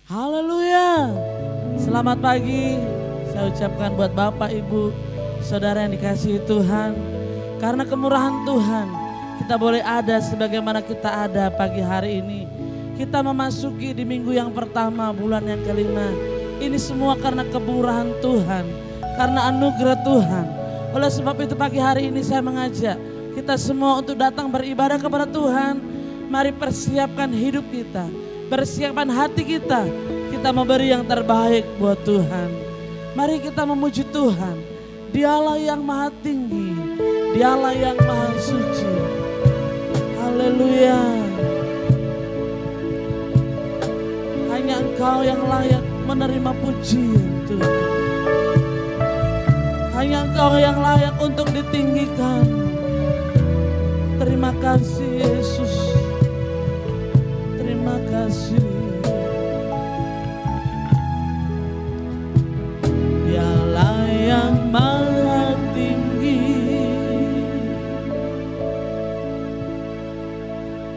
Haleluya. Selamat pagi. Saya ucapkan buat Bapak, Ibu, Saudara yang dikasihi Tuhan. Karena kemurahan Tuhan, kita boleh ada sebagaimana kita ada pagi hari ini. Kita memasuki di minggu yang pertama, bulan yang kelima. Ini semua karena kemurahan Tuhan, karena anugerah Tuhan. Oleh sebab itu pagi hari ini saya mengajak kita semua untuk datang beribadah kepada Tuhan. Mari persiapkan hidup kita, persiapkan hati kita. Kita memberi yang terbaik buat Tuhan. Mari kita memuji Tuhan. Dialah yang maha tinggi, Dialah yang maha suci. Haleluya. Hanya Engkau yang layak menerima pujian Tuhan. Hanya Engkau yang layak untuk ditinggikan. Terima kasih Yesus. Terima kasih. Dialah yang maha tinggi,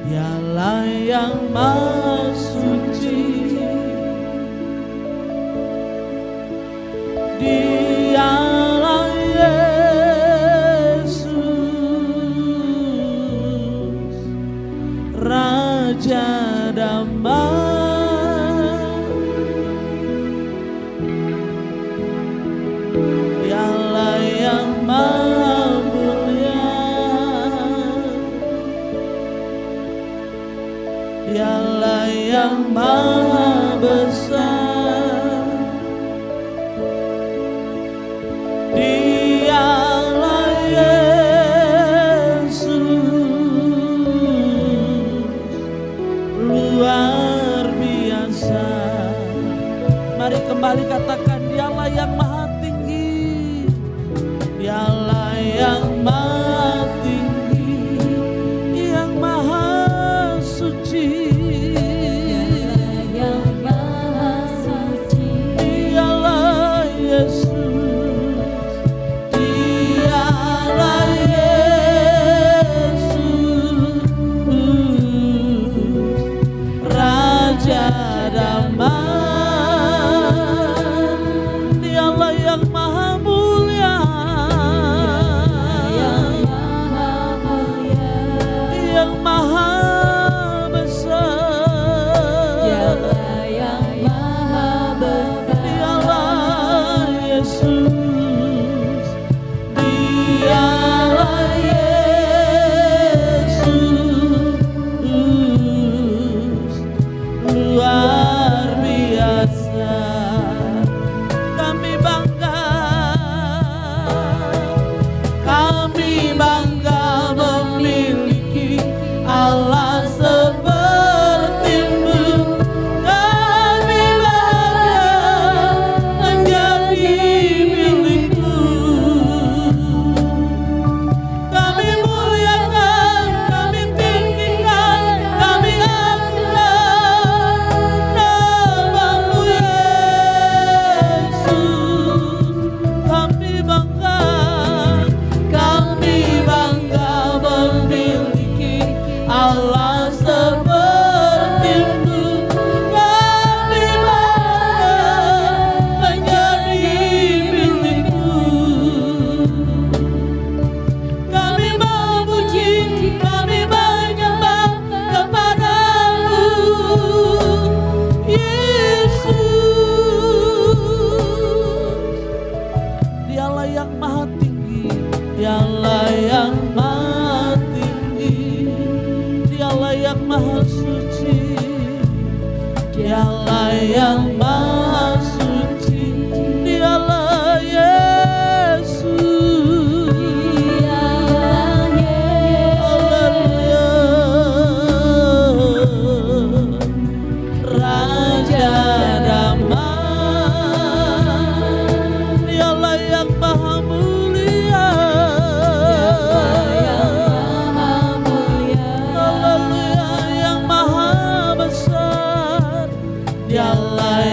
Dialah yang maha suci. Dialah Yesus, Raja damai. Dialah yang maha mulia, Dialah yang maha besar. Dialah Yesus, luar biasa. Mari kembali katakan, Dialah yang maha tinggi, Dialah yang maha tinggi, yang maha suci. Dialah yang maha suci. Dialah Yesus. Dialah Yesus, Raja damai. Dialah yang maha mulia, Yang maha mulia. yang maha besar. Dialah yang maha besar. Dialah Yesus. Dialah Yesus, luar biasa. Kami bangga memiliki Allah seperti-Mu. Kami bangga menjadi milik-Mu. Kami muliakan, kami tinggikan, kami angkat nama-Mu Yesus. Kami bangga memiliki Allah seperti-Mu. Kami bangga menjadi milik-Mu. Kami memuji, kami menyembah kepada-Mu Yesus. Dialah yang maha tinggi, Dialah yang maha tinggi, Dialah yang maha suci. Dialah yang maha suci. Dialah Yesus. Dialah Haleluya. Raja damai. Dialah yang maha mulia, yang maha mulia. Haleluya, yang maha besar. Dialah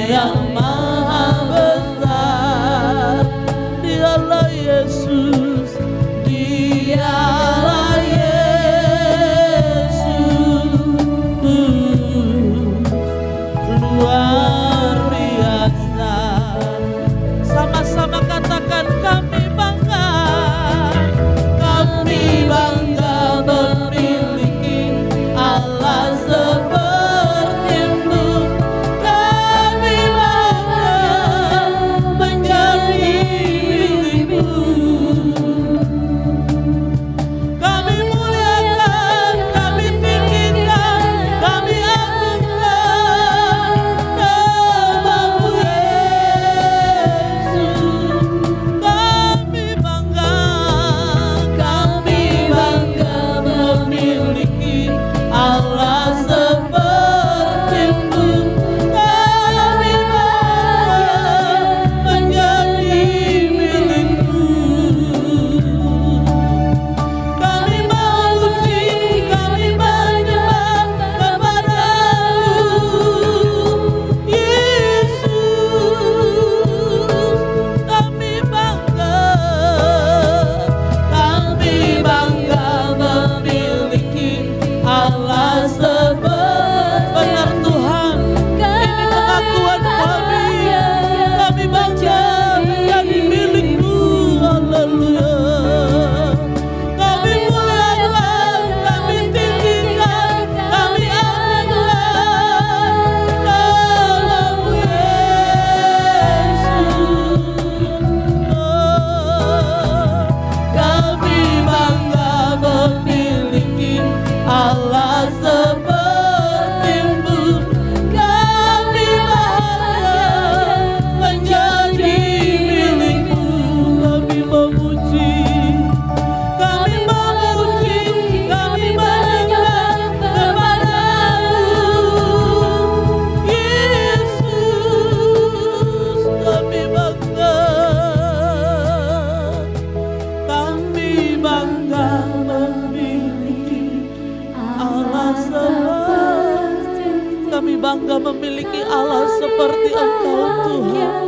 bangga memiliki Allah seperti Engkau Tuhan.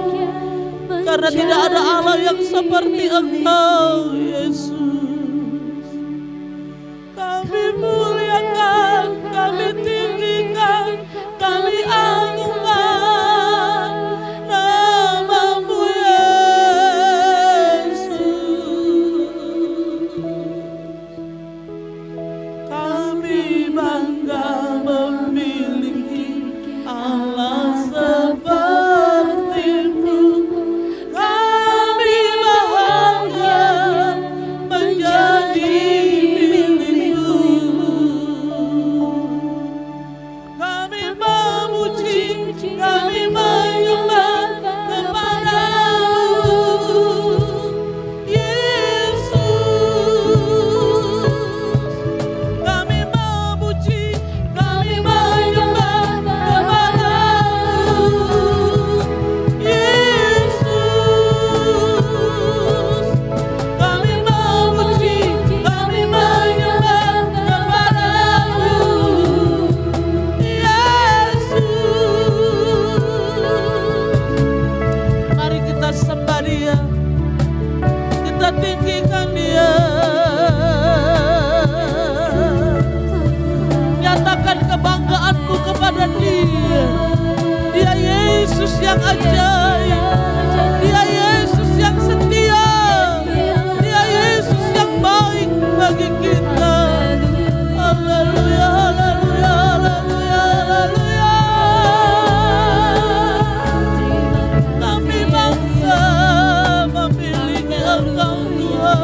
Karena tidak ada Allah yang seperti Engkau Yesus. Kami muliakan, kami tinggikan, kami agungkan nama-Mu Yesus. Kami bangga memiliki Allah seperti-Mu. Kami bahagia menjadi milik-Mu. Kami memuji, kami menyembah kepada-Mu Yesus. Kami memuji, kami menyembah kepada-Mu Yesus. Kami memuji, kami menyembah kepada-Mu Yesus. Mari kita sembah Dia, kita tinggikan Dia. Nyatakan kebanggaanmu kepada Dia. Dia Yesus yang ajaib, Dia Yesus yang setia, Dia Yesus yang baik bagi kita. Haleluya, haleluya, haleluya, haleluya. Kami bangga memiliki Engkau Tuhan.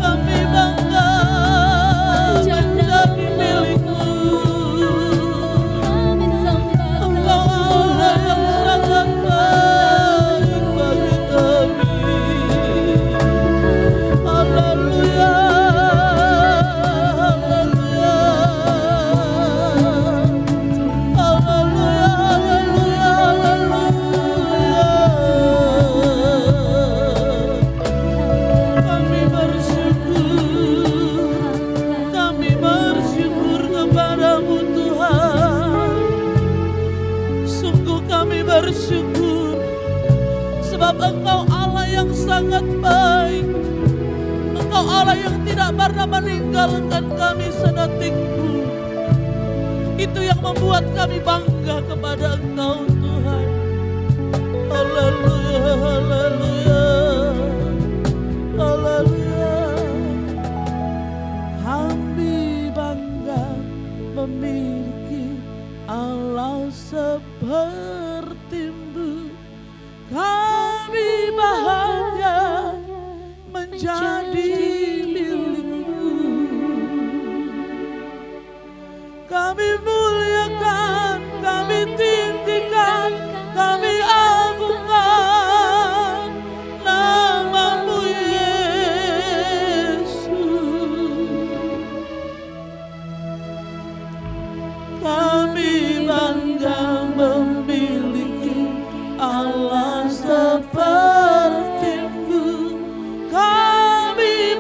Kami bangga menjadi milik-Mu. Engkau Allah yang sangat baik bagi kami. Haleluya, haleluya. Haleluya, haleluya, haleluya. Kami bersyukur kepada-Mu Tuhan. Sungguh kami bersyukur sebab Engkau Allah yang sangat baik. Engkau Allah yang tidak pernah meninggalkan kami sedetik pun. Itu yang membuat kami bangga kepada Engkau Tuhan. Haleluya, haleluya, haleluya. Kami bangga memiliki Allah seperti-Mu. Kami bahagia menjadi milik-Mu. Kami muliakan, kami tinggikan, kami agungkan nama-Mu Yesus. Kami bangga memiliki Allah seperti-Mu. Kami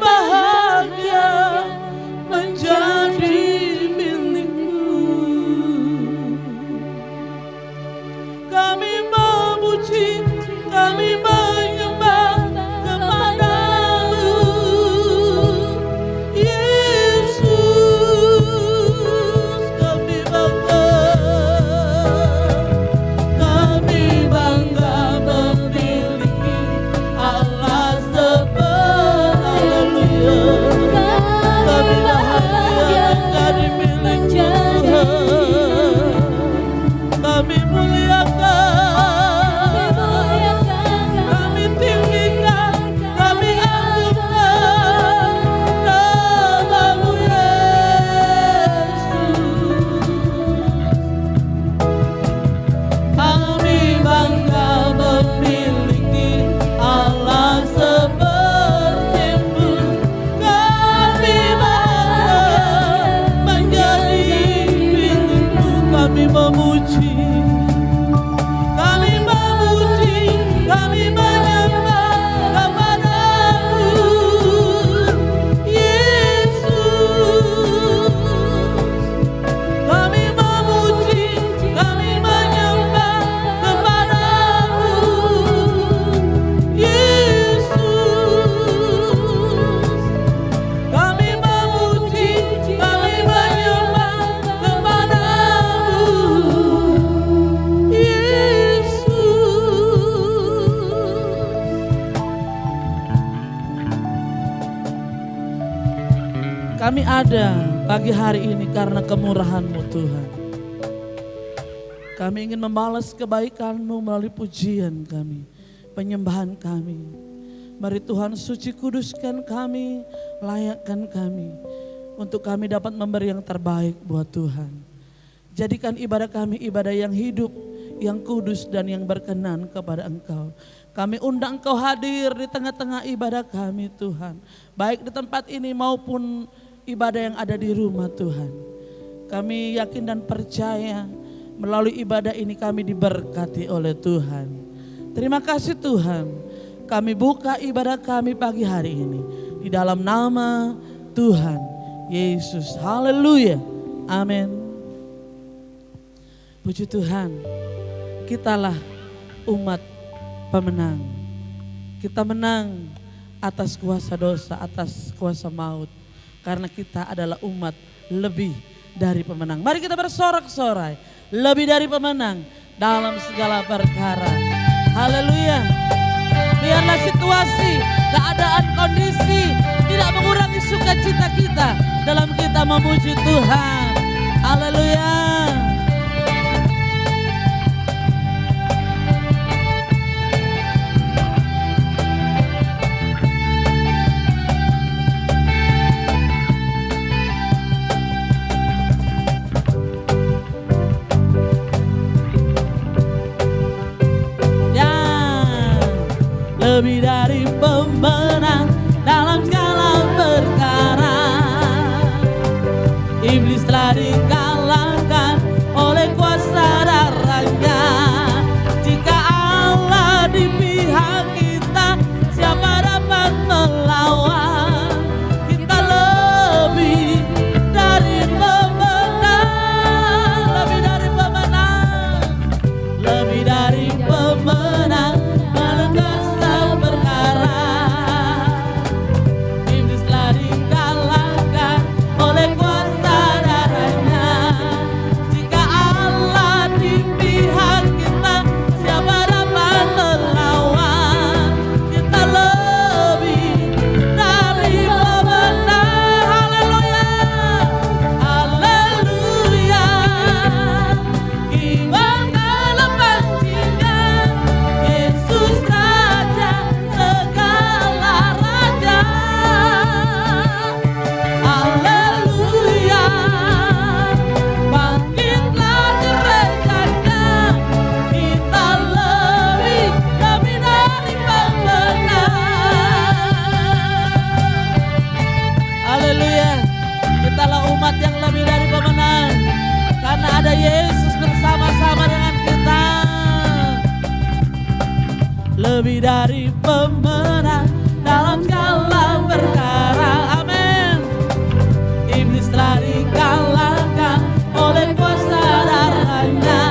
Kami ada pagi hari ini karena kemurahan-Mu Tuhan. Kami ingin membalas kebaikan-Mu melalui pujian kami, penyembahan kami. Mari Tuhan suci kuduskan kami, layakkan kami. Untuk kami dapat memberi yang terbaik buat Tuhan. Jadikan ibadah kami ibadah yang hidup, yang kudus dan yang berkenan kepada Engkau. Kami undang Engkau hadir di tengah-tengah ibadah kami Tuhan. Baik di tempat ini maupun ibadah yang ada di rumah Tuhan. Kami yakin dan percaya melalui ibadah ini kami diberkati oleh Tuhan. Terima kasih Tuhan. Kami buka ibadah kami pagi hari ini di dalam nama Tuhan Yesus. Haleluya. Amin. Puji Tuhan. Kitalah umat pemenang. Kita menang atas kuasa dosa, atas kuasa maut. Karena kita adalah umat lebih dari pemenang. Mari kita bersorak-sorai. Lebih dari pemenang dalam segala perkara. Haleluya. Biarlah situasi, keadaan, kondisi tidak mengurangi sukacita kita dalam kita memuji Tuhan. Haleluya. Lebih dari pemenang dalam segala perkara. Iblis telah dikalahkan oleh kuasa darahnya. Jika Allah di pihak kita, siapa dapat melawan? Kita lebih dari pemenang, lebih dari pemenang, lebih dari pemenang. Lebih dari pemenang dalam segala perkara. Amin. Iblis telah dikalahkan oleh kuasa darahnya.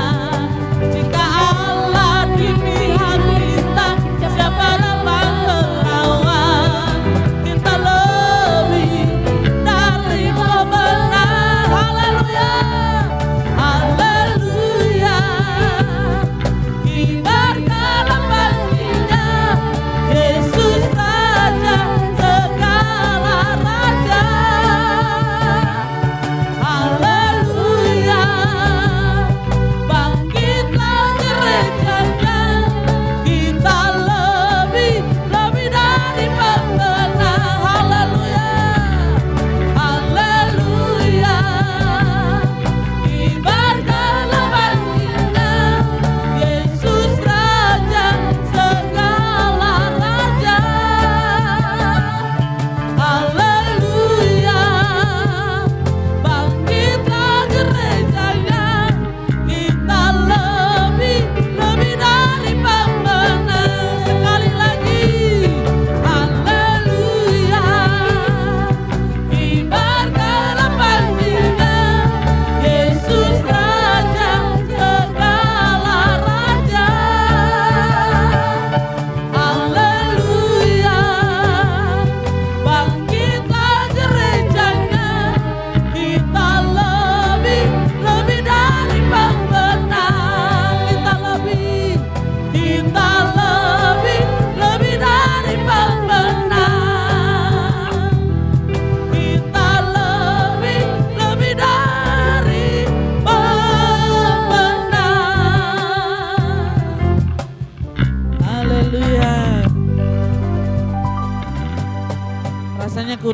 Jika Allah di pihak kita, siapa dapat melawan? Kita lebih dari pemenang. Haleluya. Haleluya. Kibarkan Yesus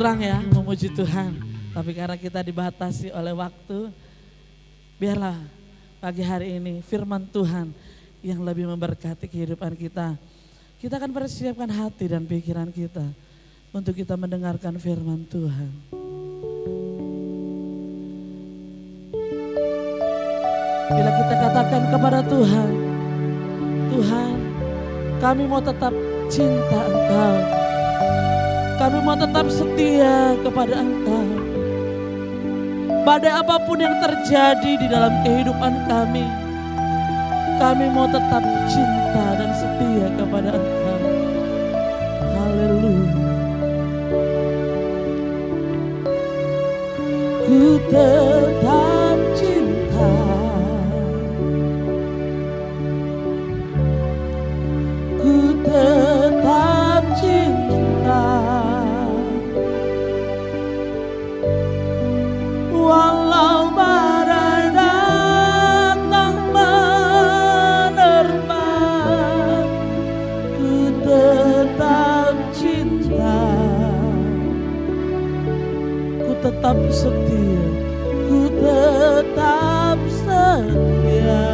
kurang ya memuji Tuhan. Tapi karena kita dibatasi oleh waktu, biarlah pagi hari ini firman Tuhan yang lebih memberkati kehidupan kita. Kita akan persiapkan hati dan pikiran kita untuk kita mendengarkan firman Tuhan. Bila kita katakan kepada Tuhan, Tuhan, kami mau tetap cinta Engkau. Kami mau tetap setia kepada Engkau. Badai apapun yang terjadi di dalam kehidupan kami mau tetap cinta dan setia kepada Engkau. Haleluya. Ku tetap cinta. Ku tetap cinta. Walau badai datang menerpa, ku tetap cinta. Ku tetap setia, ku tetap setia.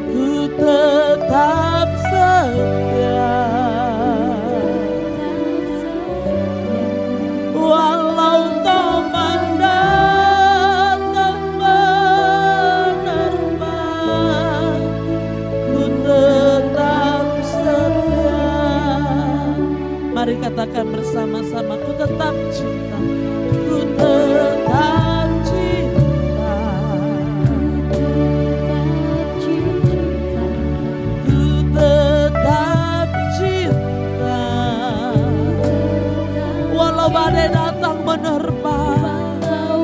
Ku tetap setia. Walau topan datang menerpa, ku tetap setia. Mari katakan bersama-sama, ku tetap cinta. Ku tetap cinta. Ku tetap cinta. Walau badai datang menerpa,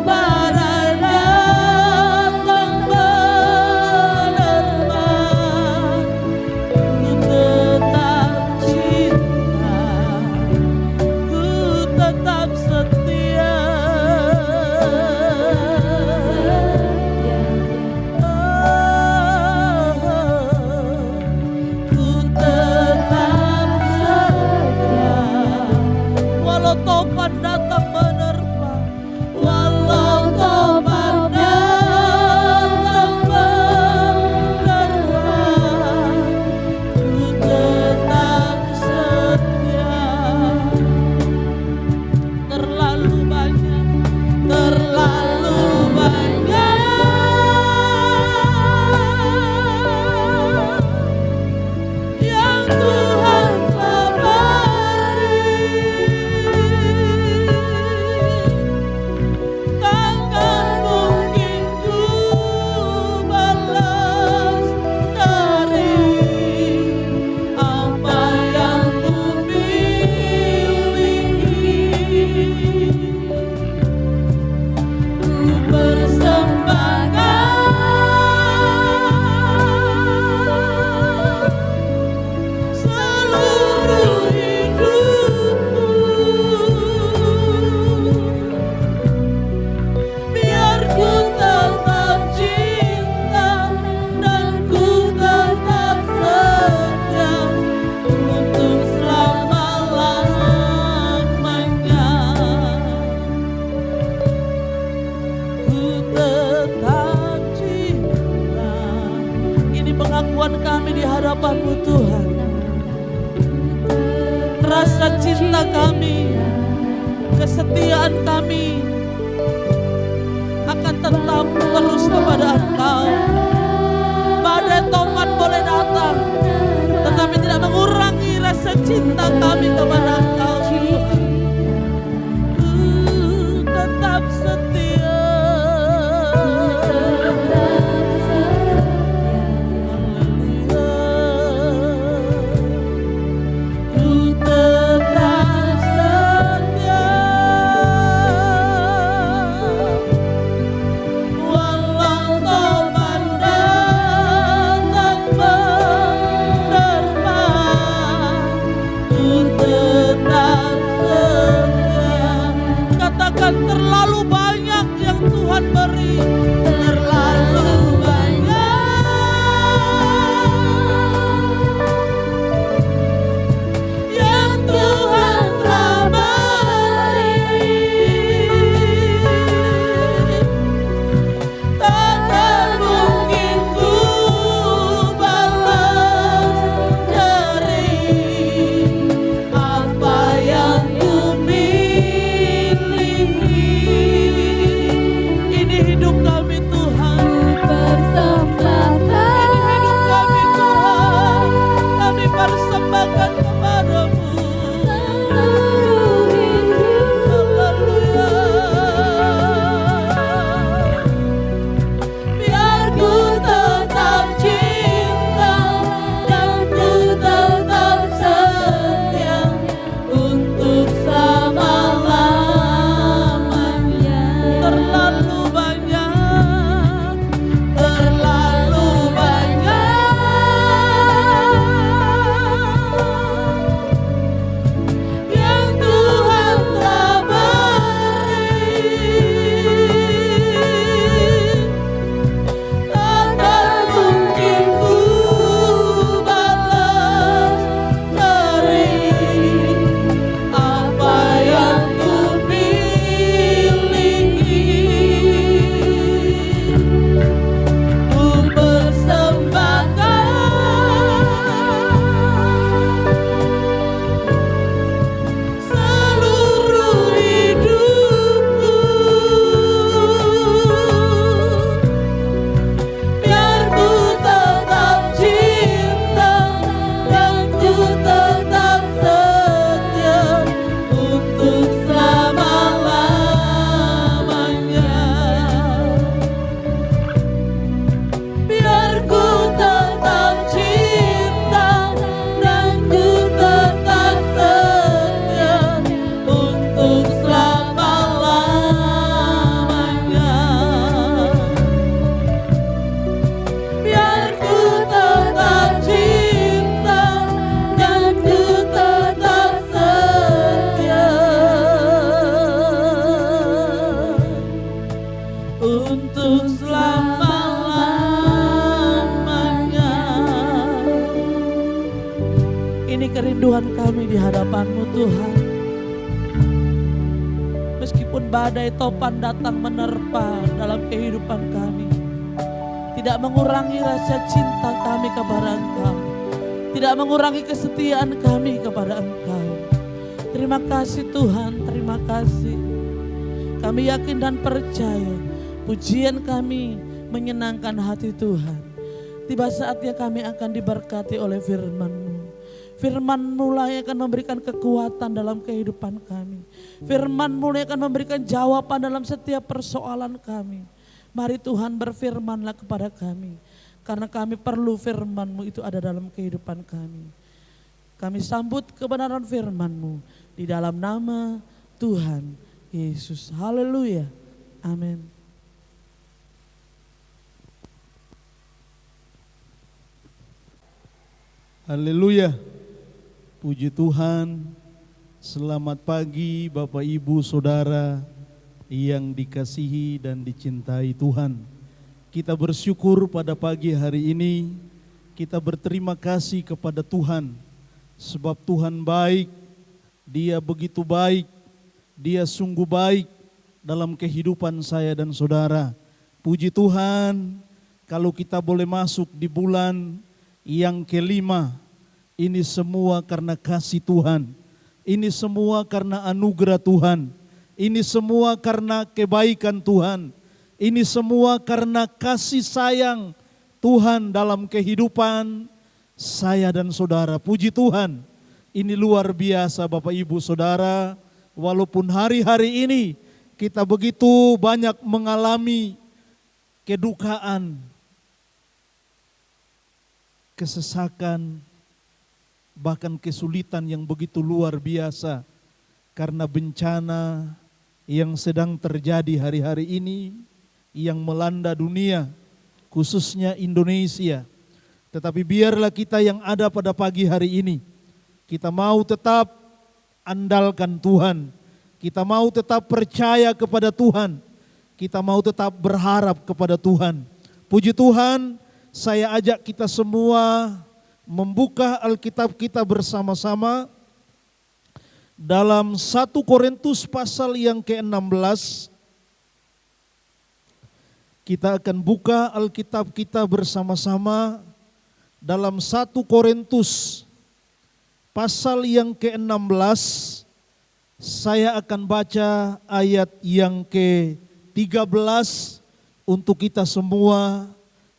badai datang menerpa, ku tetap cinta, ku tetap setia. Ku tetap setia. Walau topan datang menerpa, walau topan datang menerpa, ku tetap setia. Terlalu banyak yang Tuhan telah beri. Takkan mungkin ku balas dari apa yang ku miliki. Ku persembahkan seluruh hidupku, biar ku tetap cinta dan ku tetap setia untuk selama-lamanya. Ku tetap cinta. Ini pengakuan kami di hadapan-Mu Tuhan. Rasa cinta kami, kesetiaan kami akan tetap terus kepada Engkau. Badai topan boleh datang, tetapi tidak mengurangi rasa cinta kami kepada Engkau. Ku tetap setia. Ku tetap setia. Walau topan datang menerpa, ku tetap setia. Katakan, terlalu banyak yang Tuhan beri. Terlalu banyak yang kami di hadapan-Mu Tuhan. Meskipun badai topan datang menerpa dalam kehidupan kami, tidak mengurangi rasa cinta kami kepada Engkau, tidak mengurangi kesetiaan kami kepada Engkau. Terima kasih Tuhan, terima kasih. Kami yakin dan percaya pujian kami menyenangkan hati Tuhan. Tiba saatnya kami akan diberkati oleh firman-Mu. Firman-Mu lah yang akan memberikan kekuatan dalam kehidupan kami. Firman-Mu yang akan memberikan jawaban dalam setiap persoalan kami. Mari Tuhan berfirmanlah kepada kami. Karena kami perlu firman-Mu itu ada dalam kehidupan kami. Kami sambut kebenaran firman-Mu di dalam nama Tuhan Yesus. Haleluya. Amin. Haleluya. Puji Tuhan. Selamat pagi Bapak Ibu Saudara yang dikasihi dan dicintai Tuhan. Kita bersyukur pada pagi hari ini. Kita berterima kasih kepada Tuhan. Sebab Tuhan baik. Dia begitu baik. Dia sungguh baik dalam kehidupan saya dan saudara. Puji Tuhan, kalau kita boleh masuk di bulan yang kelima, ini semua karena kasih Tuhan. Ini semua karena anugerah Tuhan. Ini semua karena kebaikan Tuhan. Ini semua karena kasih sayang Tuhan dalam kehidupan saya dan saudara. Puji Tuhan, ini luar biasa Bapak Ibu Saudara. Walaupun hari-hari ini kita begitu banyak mengalami kedukaan, kesesakan, bahkan kesulitan yang begitu luar biasa karena bencana yang sedang terjadi hari-hari ini yang melanda dunia, khususnya Indonesia. Tetapi biarlah kita yang ada pada pagi hari ini, kita mau tetap andalkan Tuhan, kita mau tetap percaya kepada Tuhan, kita mau tetap berharap kepada Tuhan. Puji Tuhan, saya ajak kita semua membuka Alkitab kita bersama-sama dalam 1 Korintus pasal yang ke-16. Kita akan buka Alkitab kita bersama-sama dalam 1 Korintus pasal yang ke-16. Saya akan baca ayat yang ke-13 untuk kita semua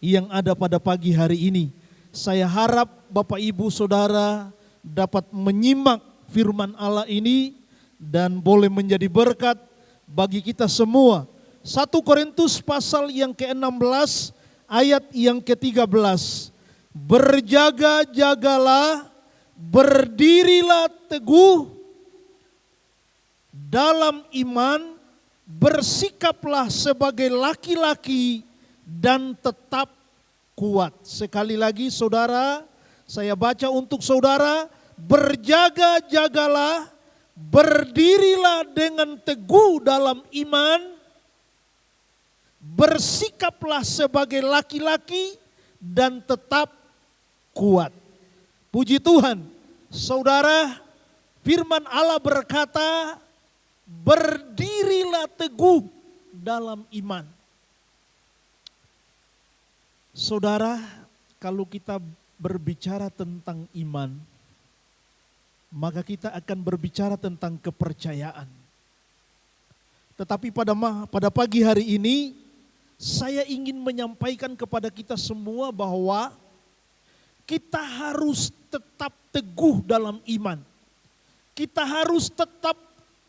yang ada pada pagi hari ini. Saya harap Bapak Ibu Saudara dapat menyimak firman Allah ini dan boleh menjadi berkat bagi kita semua. 1 Korintus pasal yang ke-16 ayat yang ke-13. Berjaga-jagalah, berdirilah teguh dalam iman, bersikaplah sebagai laki-laki dan tetap kuat. Sekali lagi saudara, saya baca untuk saudara, berjaga-jagalah, berdirilah dengan teguh dalam iman, bersikaplah sebagai laki-laki dan tetap kuat. Puji Tuhan, saudara, firman Allah berkata, berdirilah teguh dalam iman. Saudara, kalau kita berbicara tentang iman, maka kita akan berbicara tentang kepercayaan. Tetapi pada pagi hari ini, saya ingin menyampaikan kepada kita semua bahwa kita harus tetap teguh dalam iman. Kita harus tetap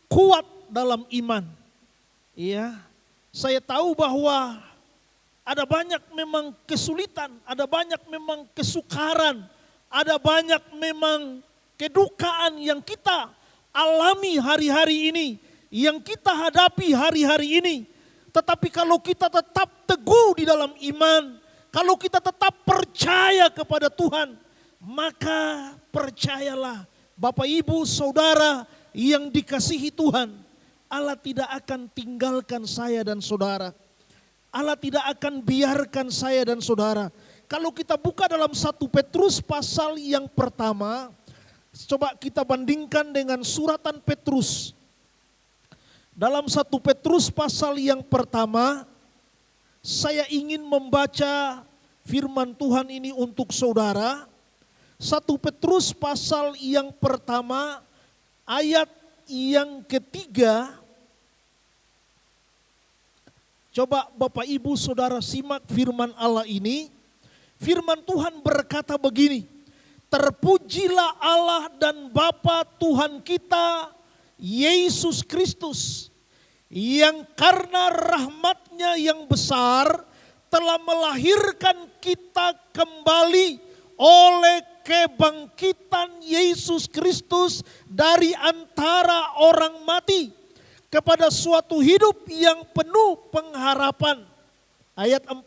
kuat dalam iman. Ya, saya tahu bahwa ada banyak memang kesulitan, ada banyak memang kesukaran, ada banyak memang kedukaan yang kita alami hari-hari ini, yang kita hadapi hari-hari ini. Tetapi kalau kita tetap teguh di dalam iman, kalau kita tetap percaya kepada Tuhan, maka percayalah Bapak Ibu Saudara yang dikasihi Tuhan, Allah tidak akan tinggalkan saya dan saudara. Allah tidak akan biarkan saya dan saudara. Kalau kita buka dalam 1 Petrus pasal yang pertama, Coba kita bandingkan dengan suratan Petrus. Dalam 1 Petrus pasal yang pertama, saya ingin membaca firman Tuhan ini untuk saudara. 1 Petrus pasal yang pertama, ayat yang ketiga. Coba Bapak Ibu Saudara simak firman Allah ini. Firman Tuhan berkata begini, terpujilah Allah dan Bapa Tuhan kita, Yesus Kristus, yang karena rahmat-Nya yang besar telah melahirkan kita kembali oleh kebangkitan Yesus Kristus dari antara orang mati kepada suatu hidup yang penuh pengharapan. Ayat 4,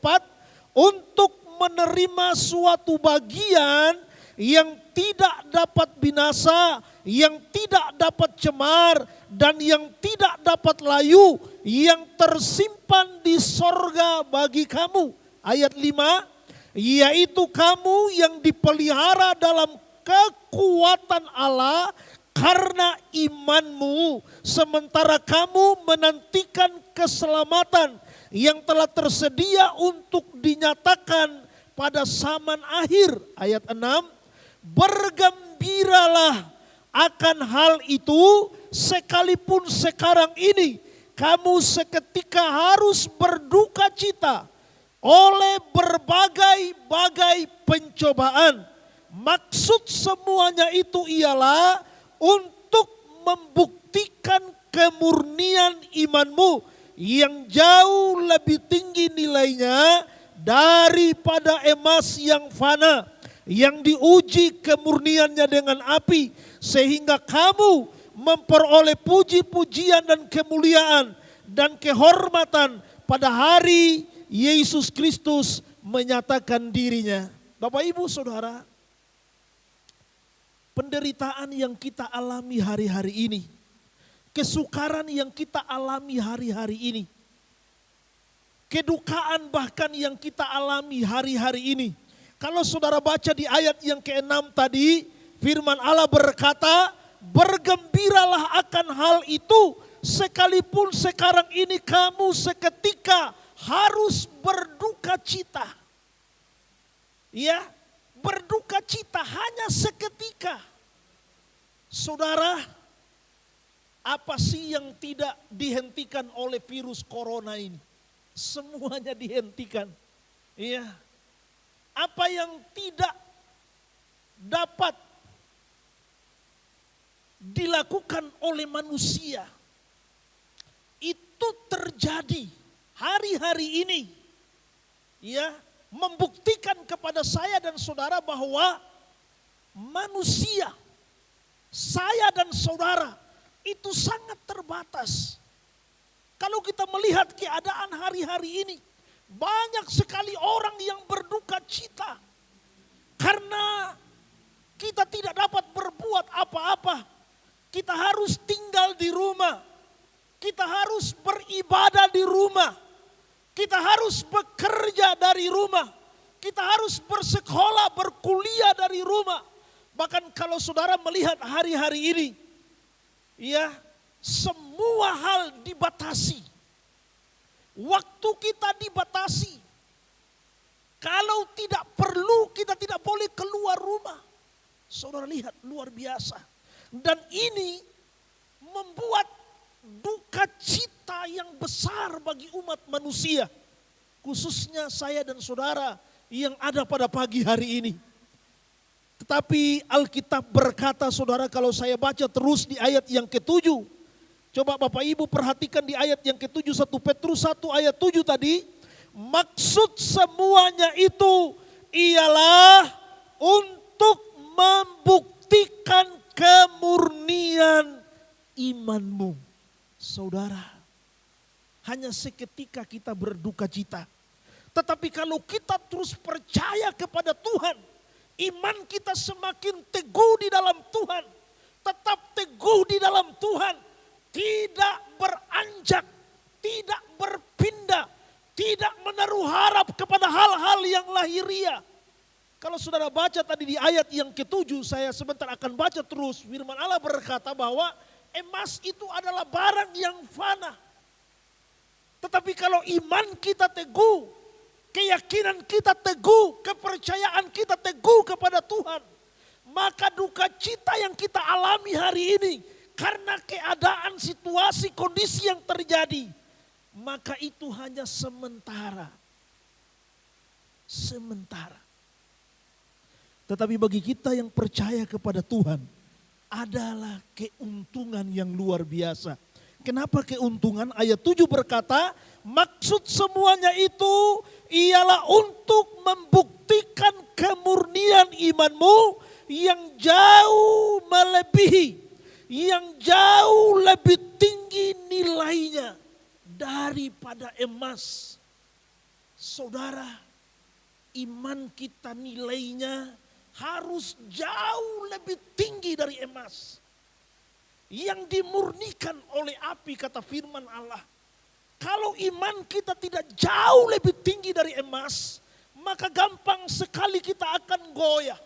untuk menerima suatu bagian yang tidak dapat binasa, yang tidak dapat cemar, dan yang tidak dapat layu, yang tersimpan di sorga bagi kamu. Ayat 5, yaitu kamu yang dipelihara dalam kekuatan Allah karena imanmu, sementara kamu menantikan keselamatan yang telah tersedia untuk dinyatakan pada zaman akhir. Ayat 6, bergembiralah akan hal itu, sekalipun sekarang ini kamu seketika harus berduka cita oleh berbagai-bagai pencobaan. Maksud semuanya itu ialah untuk membuktikan kemurnian imanmu yang jauh lebih tinggi nilainya daripada emas yang fana, yang diuji kemurniannya dengan api, sehingga kamu memperoleh puji-pujian dan kemuliaan dan kehormatan pada hari Yesus Kristus menyatakan dirinya. Bapak Ibu Saudara, penderitaan yang kita alami hari-hari ini, kesukaran yang kita alami hari-hari ini, kedukaan bahkan yang kita alami hari-hari ini. Kalau saudara baca di ayat yang ke-6 tadi, firman Allah berkata, bergembiralah akan hal itu, sekalipun sekarang ini kamu seketika harus berduka cita. Ya, berduka cita hanya seketika. Saudara, apa sih yang tidak dihentikan oleh virus corona ini? Semuanya dihentikan. Iya. Apa yang tidak dapat dilakukan oleh manusia itu terjadi hari-hari ini. Ya, membuktikan kepada saya dan saudara bahwa manusia, saya dan saudara itu sangat terbatas. Kalau kita melihat keadaan hari-hari ini, banyak sekali orang yang berduka cita karena kita tidak dapat berbuat apa-apa. Kita harus tinggal di rumah, kita harus beribadah di rumah, kita harus bekerja dari rumah, kita harus bersekolah, berkuliah dari rumah. Bahkan kalau saudara melihat hari-hari ini, ya, semua hal dibatasi. Waktu kita dibatasi. Kalau tidak perlu, kita tidak boleh keluar rumah. Saudara lihat, luar biasa. Dan ini membuat duka cita yang besar bagi umat manusia. Khususnya saya dan saudara yang ada pada pagi hari ini. Tetapi Alkitab berkata, saudara, kalau saya baca terus di ayat yang ke-7. Coba Bapak Ibu perhatikan di ayat yang ke-7, 1 Petrus 1 ayat 7 tadi. Maksud semuanya itu ialah untuk membuktikan kemurnian imanmu. Saudara, hanya seketika kita berduka cita. Tetapi kalau kita terus percaya kepada Tuhan, iman kita semakin teguh di dalam Tuhan. Tetap teguh di dalam Tuhan. Tidak beranjak, tidak berpindah, tidak menaruh harap kepada hal-hal yang lahiriah. Kalau saudara baca tadi di ayat yang ke-7, saya sebentar akan baca terus. Firman Allah berkata bahwa emas itu adalah barang yang fana. Tetapi kalau iman kita teguh, keyakinan kita teguh, kepercayaan kita teguh kepada Tuhan, maka duka cita yang kita alami hari ini karena keadaan, situasi, kondisi yang terjadi, maka itu hanya sementara. Sementara. Tetapi bagi kita yang percaya kepada Tuhan, adalah keuntungan yang luar biasa. Kenapa keuntungan? Ayat 7 berkata, maksud semuanya itu ialah untuk membuktikan kemurnian imanmu yang jauh melebihi, yang jauh lebih tinggi nilainya daripada emas. Saudara, iman kita nilainya harus jauh lebih tinggi dari emas. Yang dimurnikan oleh api, kata firman Allah. Kalau iman kita tidak jauh lebih tinggi dari emas, maka gampang sekali kita akan goyah.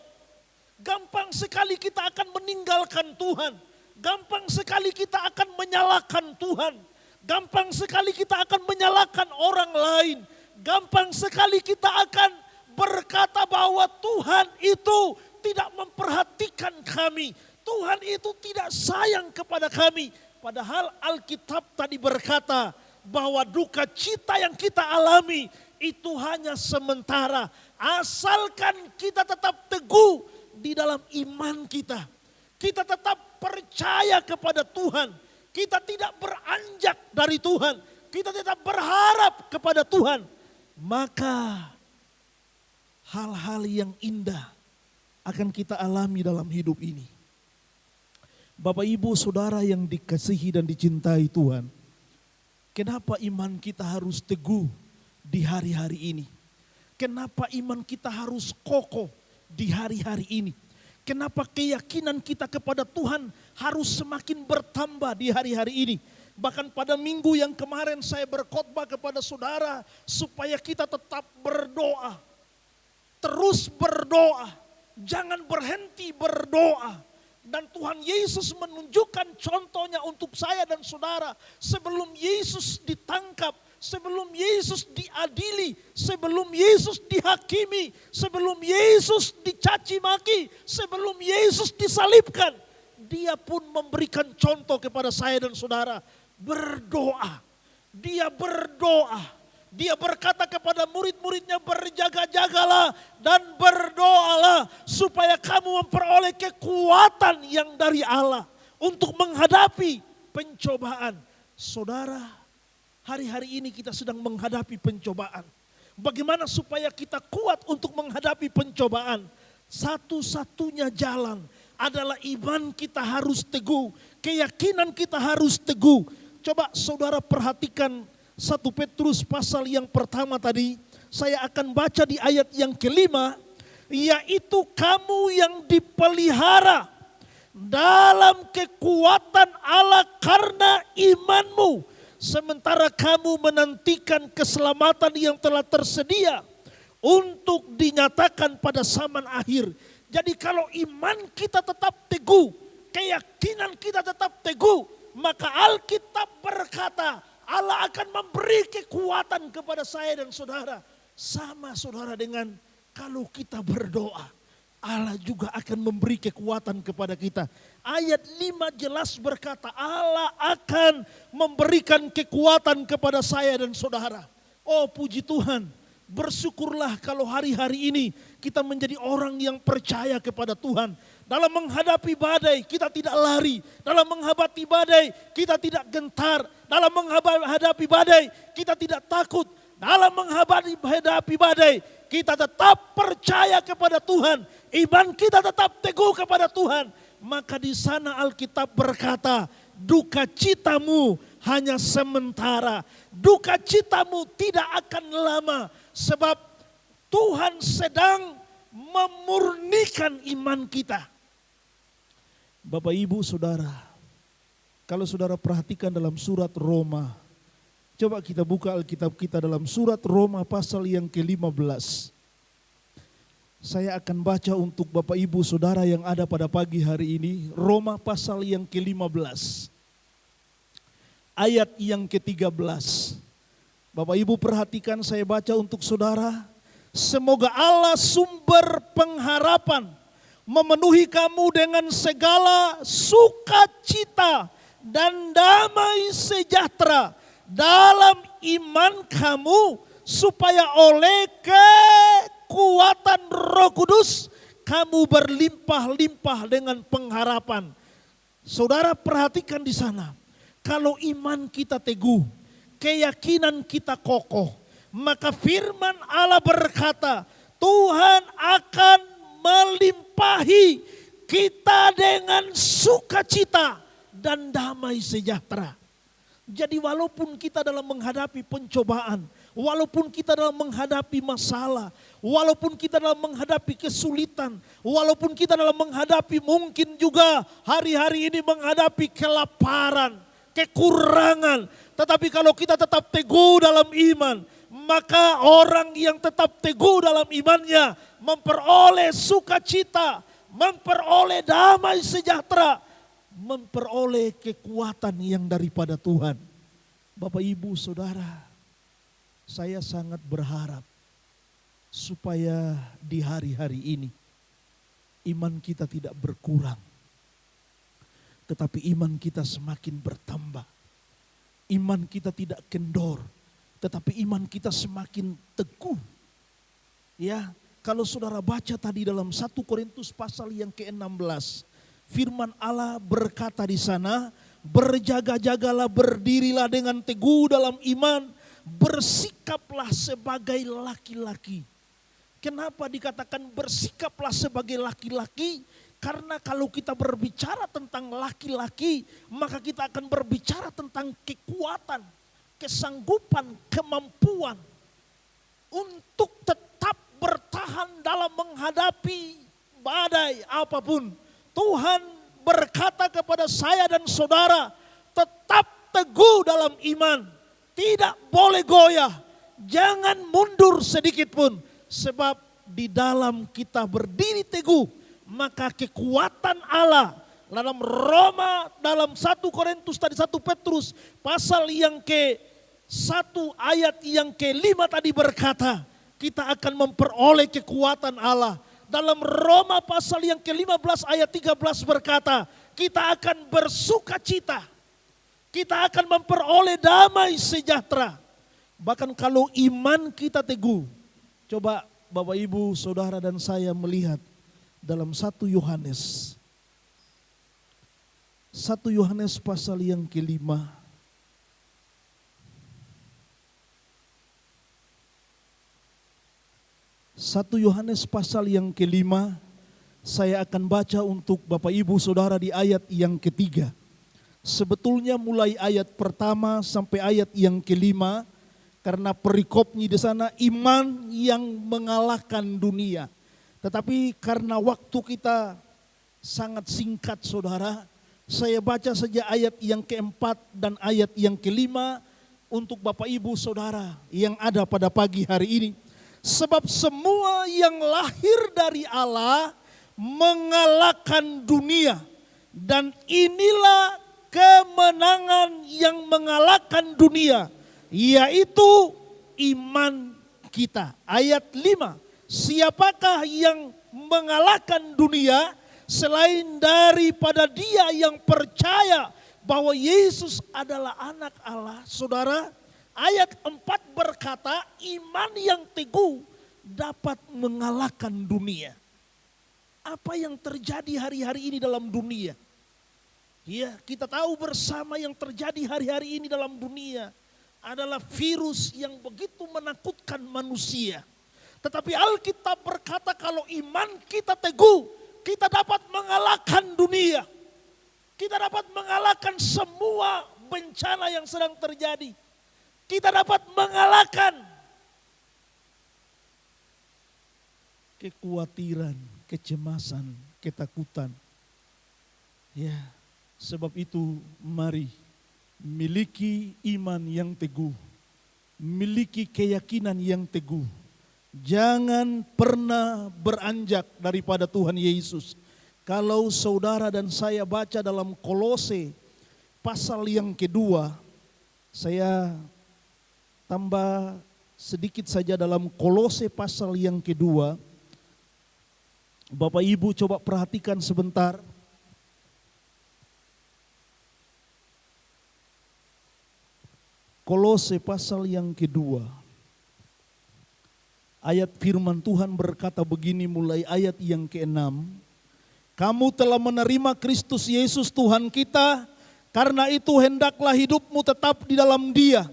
Gampang sekali kita akan meninggalkan Tuhan. Gampang sekali kita akan menyalahkan Tuhan. Gampang sekali kita akan menyalahkan orang lain. Gampang sekali kita akan berkata bahwa Tuhan itu tidak memperhatikan kami. Tuhan itu tidak sayang kepada kami. Padahal Alkitab tadi berkata bahwa duka cita yang kita alami itu hanya sementara. Asalkan kita tetap teguh di dalam iman kita. Kita tetap percaya kepada Tuhan. Kita tidak beranjak dari Tuhan. Kita tetap berharap kepada Tuhan. Maka hal-hal yang indah akan kita alami dalam hidup ini. Bapak, Ibu, Saudara yang dikasihi dan dicintai Tuhan. Kenapa iman kita harus teguh di hari-hari ini? Kenapa iman kita harus kokoh di hari-hari ini? Kenapa keyakinan kita kepada Tuhan harus semakin bertambah di hari-hari ini? Bahkan pada minggu yang kemarin saya berkhotbah kepada saudara supaya kita tetap berdoa. Terus berdoa, jangan berhenti berdoa. Dan Tuhan Yesus menunjukkan contohnya untuk saya dan saudara. Sebelum Yesus ditangkap, sebelum Yesus diadili, sebelum Yesus dihakimi, sebelum Yesus dicaci maki, sebelum Yesus disalibkan, Dia pun memberikan contoh kepada saya dan saudara. Berdoa, Dia berdoa. Dia berkata kepada murid-muridnya, berjaga-jagalah dan berdoalah supaya kamu memperoleh kekuatan yang dari Allah untuk menghadapi pencobaan. Saudara, hari-hari ini kita sedang menghadapi pencobaan. Bagaimana supaya kita kuat untuk menghadapi pencobaan? Satu-satunya jalan adalah iman kita harus teguh, keyakinan kita harus teguh. Coba saudara perhatikan 1 Petrus pasal yang pertama tadi, saya akan baca di ayat yang ke-5, yaitu kamu yang dipelihara dalam kekuatan Allah karena imanmu, sementara kamu menantikan keselamatan yang telah tersedia untuk dinyatakan pada zaman akhir. Jadi kalau iman kita tetap teguh, keyakinan kita tetap teguh, maka Alkitab berkata, Allah akan memberi kekuatan kepada saya dan saudara. Sama saudara dengan kalau kita berdoa, Allah juga akan memberi kekuatan kepada kita. Ayat 5 jelas berkata, Allah akan memberikan kekuatan kepada saya dan saudara. Oh puji Tuhan, bersyukurlah kalau hari-hari ini kita menjadi orang yang percaya kepada Tuhan. Dalam menghadapi badai kita tidak lari. Dalam menghadapi badai kita tidak gentar. Dalam menghadapi badai kita tidak takut. Dalam menghadapi badai kita tetap percaya kepada Tuhan. Iman kita tetap teguh kepada Tuhan. Maka di sana Alkitab berkata, duka citamu hanya sementara. Duka citamu tidak akan lama. Sebab Tuhan sedang memurnikan iman kita. Bapak, Ibu, Saudara, kalau saudara perhatikan dalam surat Roma, coba kita buka Alkitab kita dalam surat Roma pasal yang ke-15. Saya akan baca untuk Bapak Ibu Saudara yang ada pada pagi hari ini, Roma pasal yang ke-15, ayat yang ke-13. Bapak Ibu perhatikan, saya baca untuk saudara. Semoga Allah sumber pengharapan memenuhi kamu dengan segala sukacita dan damai sejahtera dalam iman kamu, supaya oleh kekuatan Roh Kudus kamu berlimpah-limpah dengan pengharapan. Saudara perhatikan di sana, kalau iman kita teguh, keyakinan kita kokoh, maka firman Allah berkata, Tuhan akan melimpahi kita dengan sukacita dan damai sejahtera. Jadi walaupun kita dalam menghadapi pencobaan, walaupun kita dalam menghadapi masalah, walaupun kita dalam menghadapi kesulitan, walaupun kita dalam menghadapi mungkin juga hari-hari ini menghadapi kelaparan, kekurangan, tetapi kalau kita tetap teguh dalam iman, maka orang yang tetap teguh dalam imannya memperoleh sukacita, memperoleh damai sejahtera, memperoleh kekuatan yang daripada Tuhan. Bapak Ibu Saudara, saya sangat berharap supaya di hari-hari ini iman kita tidak berkurang, tetapi iman kita semakin bertambah. Iman kita tidak kendor, tetapi iman kita semakin teguh. Ya, kalau saudara baca tadi dalam 1 Korintus pasal yang ke-16, firman Allah berkata di sana, berjaga-jagalah, berdirilah dengan teguh dalam iman, bersikaplah sebagai laki-laki. Kenapa dikatakan bersikaplah sebagai laki-laki? Karena kalau kita berbicara tentang laki-laki, maka kita akan berbicara tentang kekuatan, kesanggupan, kemampuan untuk tetap bertahan dalam menghadapi badai apapun. Tuhan berkata kepada saya dan saudara, tetap teguh dalam iman, tidak boleh goyah, jangan mundur sedikit pun, sebab di dalam kita berdiri teguh, maka kekuatan Allah dalam Roma, dalam 1 Korintus tadi, 1 Petrus pasal yang ke-1 ayat yang ke-5 tadi berkata, kita akan memperoleh kekuatan Allah. Dalam Roma pasal yang ke-15 ayat 13 berkata, kita akan bersuka cita, kita akan memperoleh damai sejahtera. Bahkan kalau iman kita teguh, coba Bapak Ibu Saudara dan saya melihat dalam 1 Yohanes. 1 Yohanes pasal yang ke-5. 1 Yohanes pasal yang ke-5, saya akan baca untuk Bapak Ibu Saudara di ayat yang ke-3. Sebetulnya mulai ayat pertama sampai ayat yang ke-5, karena perikopnya di sana iman yang mengalahkan dunia. Tetapi karena waktu kita sangat singkat saudara, saya baca saja ayat yang ke-4 dan ayat yang ke-5 untuk Bapak Ibu Saudara yang ada pada pagi hari ini. Sebab semua yang lahir dari Allah mengalahkan dunia. Dan inilah kemenangan yang mengalahkan dunia, yaitu iman kita. Ayat 5, siapakah yang mengalahkan dunia selain daripada dia yang percaya bahwa Yesus adalah anak Allah. Saudara, ayat 4 berkata iman yang teguh dapat mengalahkan dunia. Apa yang terjadi hari-hari ini dalam dunia? Ya, kita tahu bersama yang terjadi hari-hari ini dalam dunia adalah virus yang begitu menakutkan manusia. Tetapi Alkitab berkata kalau iman kita teguh, kita dapat mengalahkan dunia. Kita dapat mengalahkan semua bencana yang sedang terjadi. Kita dapat mengalahkan kekhawatiran, kecemasan, ketakutan. Ya, sebab itu mari miliki iman yang teguh, miliki keyakinan yang teguh, Jangan pernah beranjak daripada Tuhan Yesus. Kalau saudara dan saya baca dalam Kolose pasal yang kedua, saya tambah sedikit saja dalam Kolose pasal yang kedua. Bapak Ibu coba perhatikan sebentar. Kolose pasal yang kedua. Ayat firman Tuhan berkata begini mulai ayat yang ke-6. Kamu telah menerima Kristus Yesus Tuhan kita, karena itu hendaklah hidupmu tetap di dalam Dia.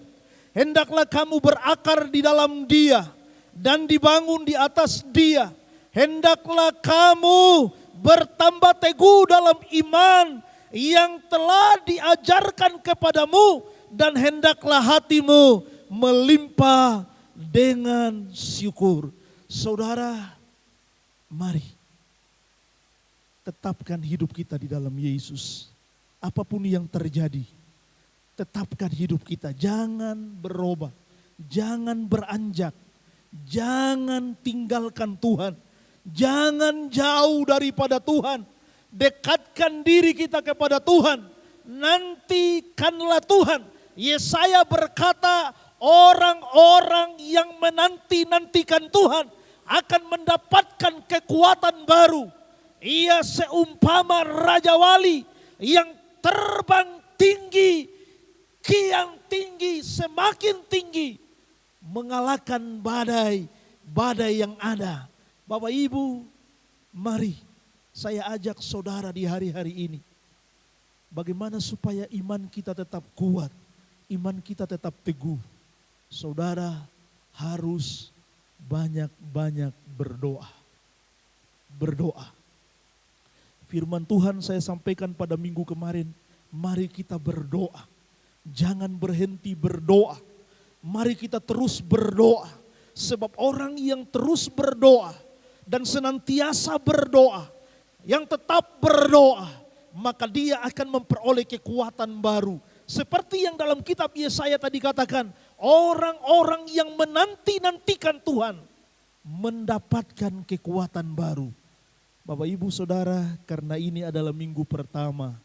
Hendaklah kamu berakar di dalam Dia dan dibangun di atas Dia. Hendaklah kamu bertambah teguh dalam iman yang telah diajarkan kepadamu, dan hendaklah hatimu melimpah dengan syukur. Saudara, mari tetapkan hidup kita di dalam Yesus. Apapun yang terjadi, tetapkan hidup kita. Jangan berubah, jangan beranjak, jangan tinggalkan Tuhan. Jangan jauh daripada Tuhan. Dekatkan diri kita kepada Tuhan. Nantikanlah Tuhan. Yesaya berkata, orang-orang yang menanti-nantikan Tuhan akan mendapatkan kekuatan baru. Ia seumpama Raja Wali yang terbang tinggi, kian tinggi, semakin tinggi, mengalahkan badai yang ada. Bapak Ibu, mari saya ajak saudara di hari-hari ini. Bagaimana supaya iman kita tetap kuat, iman kita tetap teguh. Saudara harus banyak-banyak berdoa. Berdoa. Firman Tuhan saya sampaikan pada minggu kemarin, mari kita berdoa. Jangan berhenti berdoa. Mari kita terus berdoa. Sebab orang yang terus berdoa dan senantiasa berdoa, yang tetap berdoa, maka dia akan memperoleh kekuatan baru. Seperti yang dalam kitab Yesaya tadi katakan, orang-orang yang menanti-nantikan Tuhan mendapatkan kekuatan baru. Bapak Ibu Saudara, karena ini adalah minggu pertama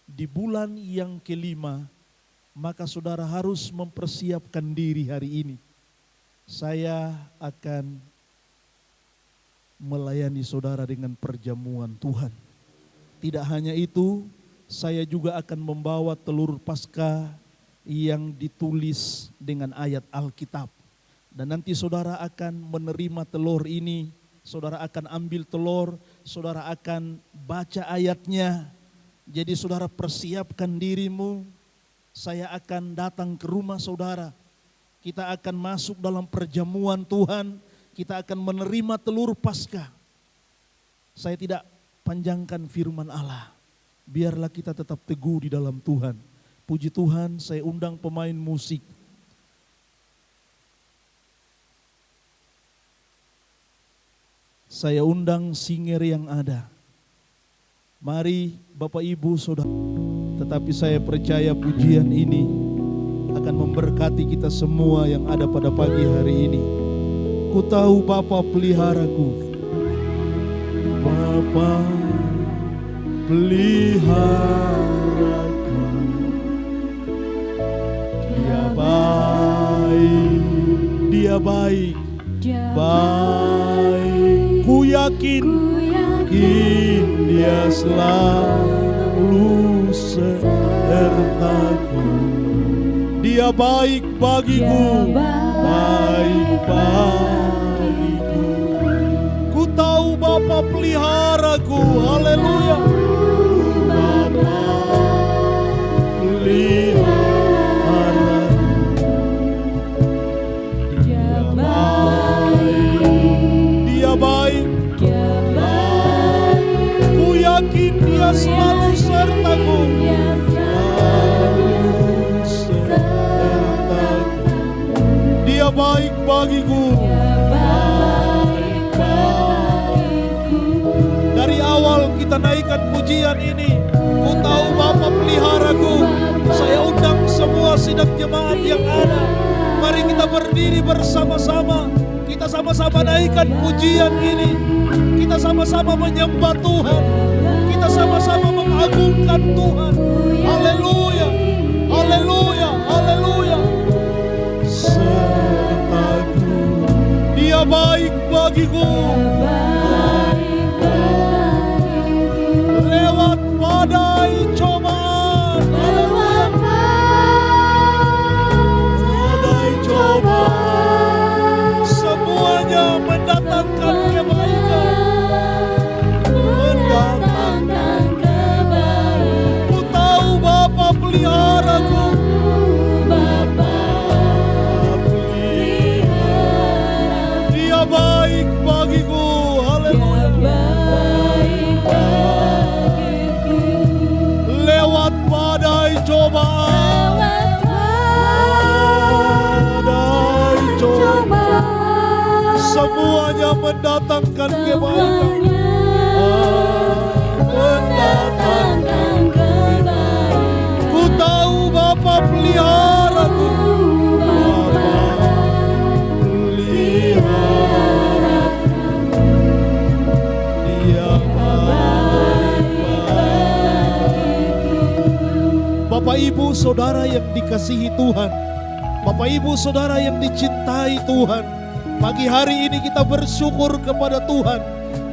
di bulan yang kelima, maka saudara harus mempersiapkan diri hari ini. Saya akan melayani saudara dengan perjamuan Tuhan. Tidak hanya itu, saya juga akan membawa telur Paskah yang ditulis dengan ayat Alkitab. Dan nanti saudara akan menerima telur ini, saudara akan ambil telur, saudara akan baca ayatnya. Jadi saudara persiapkan dirimu, saya akan datang ke rumah saudara. Kita akan masuk dalam perjamuan Tuhan, kita akan menerima telur Paskah. Saya tidak panjangkan firman Allah. Biarlah kita tetap teguh di dalam Tuhan. Puji Tuhan, saya undang pemain musik. Saya undang singer yang ada. Mari Bapak Ibu Saudara. Tetapi saya percaya pujian ini akan memberkati kita semua yang ada pada pagi hari ini. Ku tahu Bapa peliharaku, Bapa peliharaku, Dia baik, Dia baik, baik. Ku yakin Dia selalu sertaku. Dia baik bagiku, baik bagiku. Ku tahu Bapa peliharaku, haleluya. Bapa peliharaku, Dia baik, Dia baik, ku yakin Dia selalu sertaku. Dia baik bagiku. Dari awal kita naikkan pujian ini, ku tahu Bapa peliharaku. Saya undang semua sidang jemaat yang ada. Mari kita berdiri bersama-sama. Kita sama-sama naikkan pujian ini. Kita sama-sama menyembah Tuhan. Kita sama-sama mengagungkan Tuhan. Haleluya, haleluya, haleluya. Sertaku, Dia baik bagiku. Lewat badai cobaan, haleluya. Badai cobaan, semuanya mendatangkan kebaikan. Mendatangkan kebaikan. Ku tahu Bapa peliharaku. Dia baik bagiku, haleluya. Lewat badai cobaan, badai cobaan, semuanya mendatangkan kebaikan. Mendatangkan kebaikan. Ku tahu Bapa peliharaku. Bapa peliharaku. Dia baik bagiku. Bapak Ibu Saudara yang dikasihi Tuhan, Bapak Ibu Saudara yang dicintai Tuhan, pagi hari ini kita bersyukur kepada Tuhan.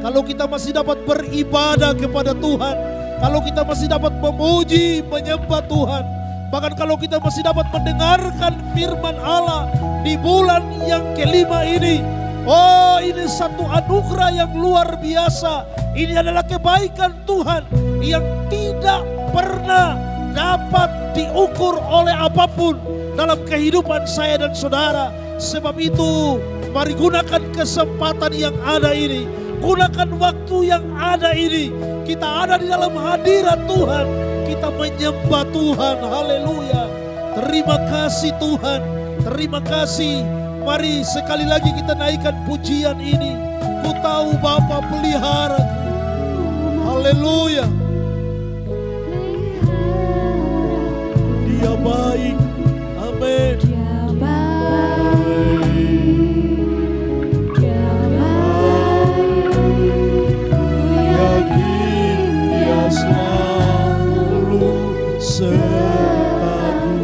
Kalau kita masih dapat beribadah kepada Tuhan, kalau kita masih dapat memuji, menyembah Tuhan, bahkan kalau kita masih dapat mendengarkan firman Allah di bulan yang kelima ini, oh ini satu anugerah yang luar biasa. Ini adalah kebaikan Tuhan yang tidak pernah dapat diukur oleh apapun dalam kehidupan saya dan saudara. Sebab itu, mari gunakan kesempatan yang ada ini. Gunakan waktu yang ada ini. Kita ada di dalam hadirat Tuhan. Kita menyembah Tuhan. Haleluya. Terima kasih Tuhan. Terima kasih. Mari sekali lagi kita naikkan pujian ini. Ku tahu Bapa pelihara. Haleluya. Dia baik. Amin. Selalu sertaku.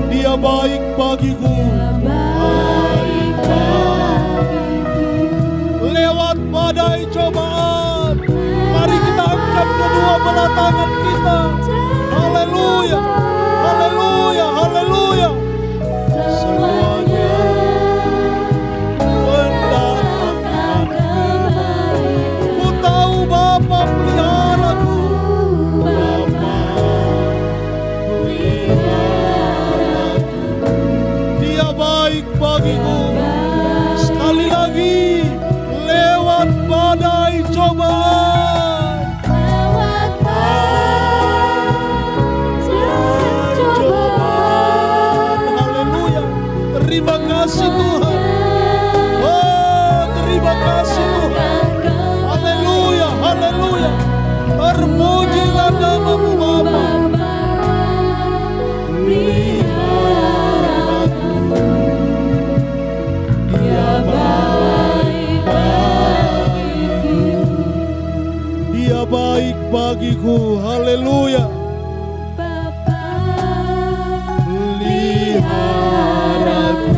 Dia baik bagiku. Baik bagiku. Lewat badai cobaan, mari kita angkat kedua belah tangan kita. Haleluya, haleluya, haleluya. Semuanya mendatangkan kebaikan. Ku tahu Bapa peliharaku. Bapa peliharaku. Dia baik bagiku. Sekali lagi, lewat badai cobaan. Lewat badai cobaan. Haleluya. Terima kasih Tuhan. Oh, terima kasih Tuhan. Haleluya, haleluya. Terpujilah nama-Mu Bapa. Peliharaku. Dia baik bagiku. Dia baik bagiku. Haleluya. Peliharaku.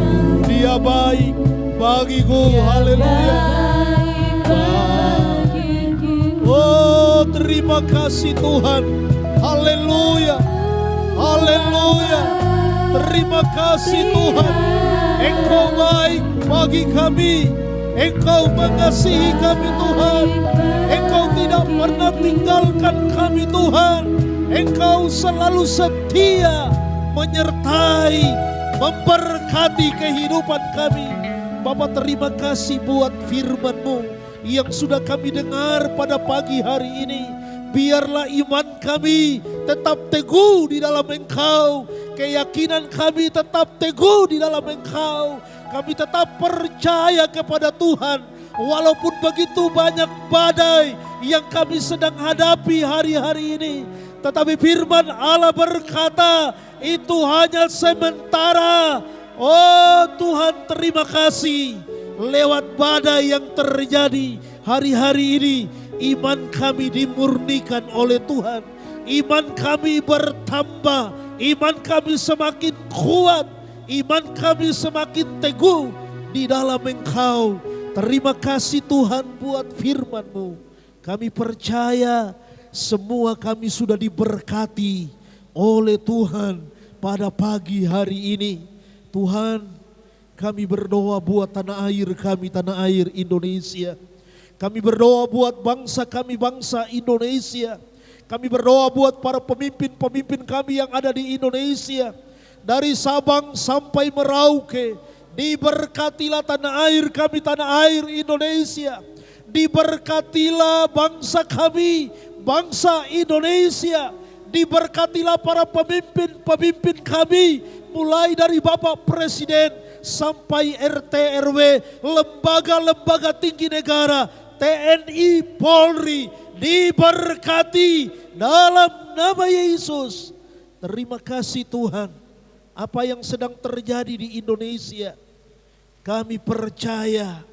Dia baik bagiku. Haleluya. Oh, terima kasih Tuhan. Haleluya. Haleluya. Terima kasih Tuhan. Engkau baik bagi kami. Engkau mengasihi kami Tuhan. Engkau tidak pernah tinggalkan kami Tuhan. Engkau selalu setia menyertai, memberkati kehidupan kami. Bapa, terima kasih buat firman-Mu yang sudah kami dengar pada pagi hari ini. Biarlah iman kami tetap teguh di dalam Engkau. Keyakinan kami tetap teguh di dalam Engkau. Kami tetap percaya kepada Tuhan. Walaupun begitu banyak badai yang kami sedang hadapi hari-hari ini. Tetapi firman Allah berkata, itu hanya sementara. Oh Tuhan, terima kasih. lewat badai yang terjadi hari-hari ini, iman kami dimurnikan oleh Tuhan. Iman kami bertambah, iman kami semakin kuat, iman kami semakin teguh di dalam Engkau. Terima kasih Tuhan buat firman-Mu. Kami percaya semua kami sudah diberkati oleh Tuhan pada pagi hari ini. Tuhan, kami berdoa buat tanah air kami, tanah air Indonesia. Kami berdoa buat bangsa kami, bangsa Indonesia. Kami berdoa buat para pemimpin-pemimpin kami yang ada di Indonesia. Dari Sabang sampai Merauke, diberkatilah tanah air kami, tanah air Indonesia. Diberkatilah bangsa kami, bangsa Indonesia. Diberkatilah para pemimpin-pemimpin kami, mulai dari Bapak Presiden sampai RT RW, lembaga-lembaga tinggi negara, TNI, Polri, diberkati dalam nama Yesus. Terima kasih Tuhan. Apa yang sedang terjadi di Indonesia, kami percaya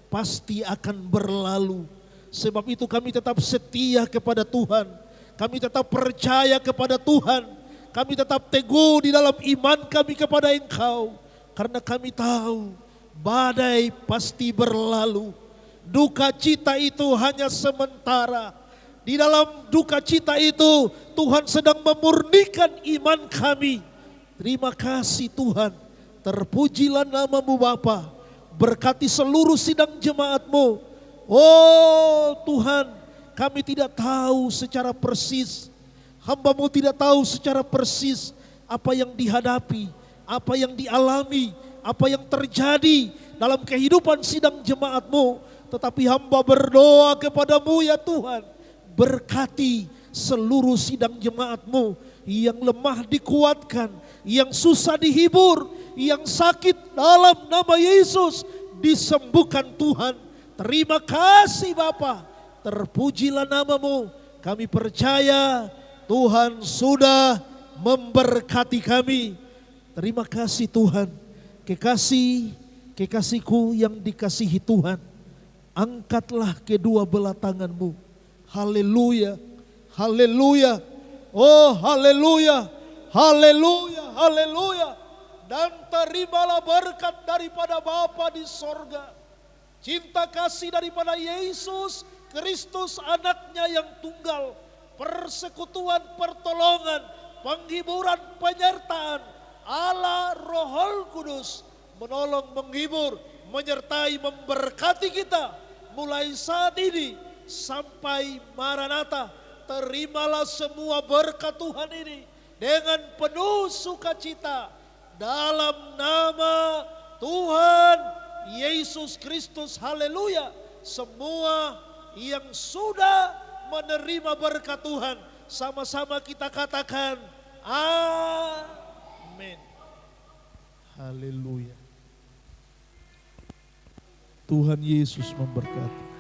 pasti akan berlalu. Sebab itu kami tetap setia kepada Tuhan. Kami tetap percaya kepada Tuhan. Kami tetap teguh di dalam iman kami kepada Engkau. Karena kami tahu badai pasti berlalu. Duka cita itu hanya sementara. Di dalam duka cita itu Tuhan sedang memurnikan iman kami. Terima kasih Tuhan. Terpujilah nama-Mu Bapa. Berkati seluruh sidang jemaat-Mu. Oh Tuhan, kami tidak tahu secara persis. Hamba-Mu tidak tahu secara persis apa yang dihadapi, apa yang dialami, apa yang terjadi dalam kehidupan sidang jemaat-Mu. Tetapi hamba berdoa kepada-Mu ya Tuhan. Berkati seluruh sidang jemaat-Mu, yang lemah dikuatkan, yang susah dihibur, yang sakit dalam nama Yesus disembuhkan Tuhan. Terima kasih Bapa, terpujilah nama-Mu. Kami percaya Tuhan sudah memberkati kami. Terima kasih Tuhan. Kekasihku yang dikasihi Tuhan, angkatlah kedua belah tangan-Mu. Haleluya, haleluya, oh haleluya, haleluya, haleluya. Dan terimalah berkat daripada Bapa di sorga, cinta kasih daripada Yesus Kristus anaknya yang tunggal, persekutuan pertolongan, penghiburan penyertaan Allah Roh Kudus menolong, menghibur, menyertai, memberkati kita mulai saat ini sampai Maranatha. Terimalah semua berkat Tuhan ini dengan penuh sukacita dalam nama Tuhan Yesus Kristus. Haleluya. Semua yang sudah menerima berkat Tuhan, sama-sama kita katakan amin. Haleluya. Tuhan Yesus memberkati.